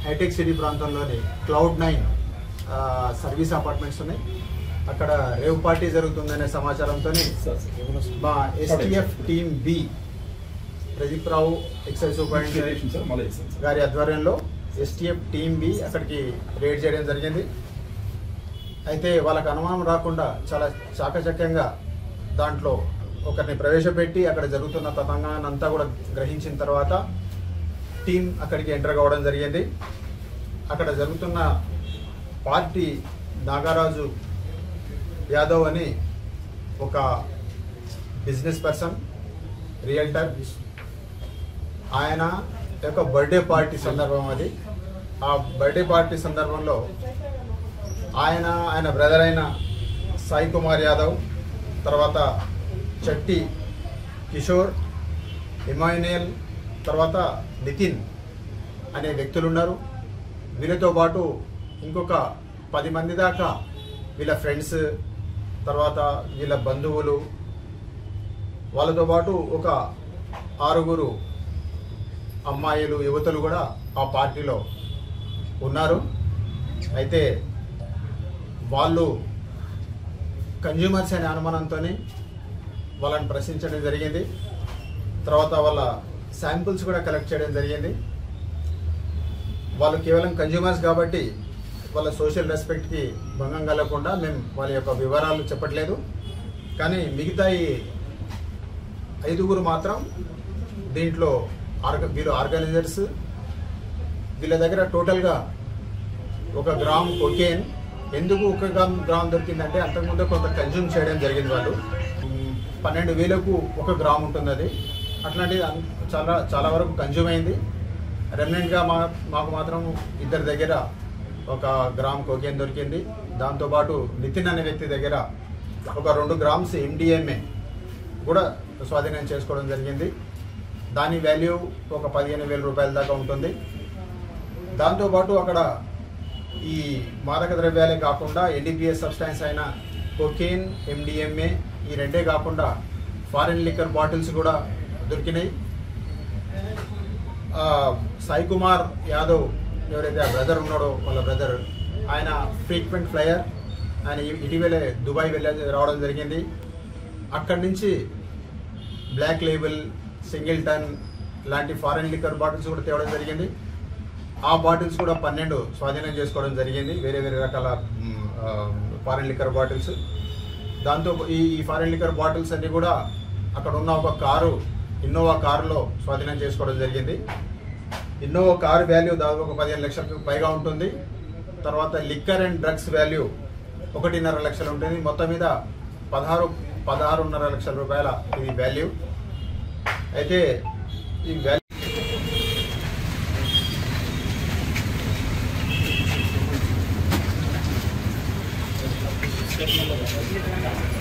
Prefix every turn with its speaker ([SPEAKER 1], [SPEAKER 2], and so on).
[SPEAKER 1] Hitech city ప్రాంతంలోని Cloud9 service apartments ఉన్నాయి. అక్కడ రేవ్ పార్టీ జరుగుతుందనే సమాచారంతో మా ఎస్టీఎఫ్ టీమ్ బి ప్రదీప్ రావు ఎక్సైజ్ సూపరింటెండెంట్ గారి ఆధ్వర్యంలో ఎస్టీఎఫ్ టీమ్ బి అక్కడికి రేడ్ చేయడం జరిగింది. అయితే వాళ్ళకు అనుమానం రాకుండా చాలా చాకచక్యంగా దాంట్లో ఒకరిని ప్రవేశపెట్టి అక్కడ జరుగుతున్న తతంగాన్ని అంతా కూడా గ్రహించిన తర్వాత టీం అక్కడికి ఎంటర్ కావడం జరిగింది. అక్కడ జరుగుతున్న పార్టీ నాగరాజు యాదవ్ అని ఒక బిజినెస్ పర్సన్, రియల్టర్, ఆయన యొక్క బర్త్డే పార్టీ సందర్భం అది. ఆ బర్త్డే పార్టీ సందర్భంలో ఆయన బ్రదర్ అయిన సాయి కుమార్ యాదవ్, తర్వాత చట్టి కిషోర్, ఇమాన్యుయల్, తర్వాత నితిన్ అనే వ్యక్తులు ఉన్నారు. వీళ్ళతో పాటు ఇంకొక 10 మంది దాకా వీళ్ళ ఫ్రెండ్స్, తర్వాత వీళ్ళ బంధువులు, వాళ్ళతో పాటు ఒక 6 అమ్మాయిలు, యువతులు కూడా ఆ పార్టీలో ఉన్నారు. అయితే వాళ్ళు కన్జ్యూమర్స్ అనే అనుమానంతో వాళ్ళని ప్రశ్నించడం జరిగింది. తర్వాత వాళ్ళ శాంపుల్స్ కూడా కలెక్ట్ చేయడం జరిగింది. వాళ్ళు కేవలం కన్జ్యూమర్స్ కాబట్టి వాళ్ళ సోషల్ రెస్పెక్ట్కి భంగం కలగకుండా మేము వాళ్ళ యొక్క వివరాలు చెప్పట్లేదు. కానీ మిగతా ఈ 5 మాత్రం దీంట్లో వీళ్ళు ఆర్గనైజర్స్. వీళ్ళ దగ్గర టోటల్గా 1 గ్రామ్ కొకేన్. ఎందుకు 1 గ్రామ్ దొరికిందంటే అంతకుముందు కొంత కన్జ్యూమ్ చేయడం జరిగింది. వాళ్ళు 12,000కు 1 గ్రామ్ ఉంటుంది. అది అట్లాంటిది చాలా వరకు కన్జ్యూమ్ అయింది. రెమినెంట్గా మాకు మాత్రం 2 దగ్గర 1 గ్రామ్ కోకేన్ దొరికింది. దాంతోపాటు నితిన్ అనే వ్యక్తి దగ్గర ఒక 2 గ్రామ్స్ MDMA కూడా స్వాధీనం చేసుకోవడం జరిగింది. దాని వాల్యూ ఒక 15,000 రూపాయల దాకా ఉంటుంది. దాంతోపాటు అక్కడ ఈ మాదక ద్రవ్యాలే కాకుండా NDPS సబ్స్టాన్స్ అయిన కోకేన్, MDMA ఈ 2 కాకుండా ఫారిన్ లిక్కర్ బాటిల్స్ కూడా దొరికినాయి. సాయి కుమార్ యాదవ్ ఎవరైతే ఆ బ్రదర్ ఉన్నాడో, వాళ్ళ బ్రదర్, ఆయన ఫ్రీక్వెంట్ ఫ్లయర్. ఆయన ఇటీవలే దుబాయ్ రావడం జరిగింది. అక్కడి నుంచి బ్లాక్ లేబుల్, సింగిల్టన్ లాంటి ఫారిన్ లిక్కర్ బాటిల్స్ కూడా తేవడం జరిగింది. ఆ బాటిల్స్ కూడా 12 స్వాధీనం చేసుకోవడం జరిగింది, వేరే రకాల ఫారిన్ లిక్కర్ బాటిల్స్. దాంతో ఈ ఫారిన్ లిక్కర్ బాటిల్స్ అన్ని కూడా అక్కడ ఉన్న ఒక కారు, ఇన్నోవా కారులో స్వాధీనం చేసుకోవడం జరిగింది. ఇన్నోవా కారు వాల్యూ దాదాపు ఒక 15 లక్షలకు పైగా ఉంటుంది. తర్వాత లిక్కర్ అండ్ డ్రగ్స్ వాల్యూ 1.5 లక్షలు ఉంటుంది. మొత్తం మీద 16.5 లక్షల రూపాయల ఇది వాల్యూ. అయితే ఈ వాల్యూ
[SPEAKER 2] Gracias.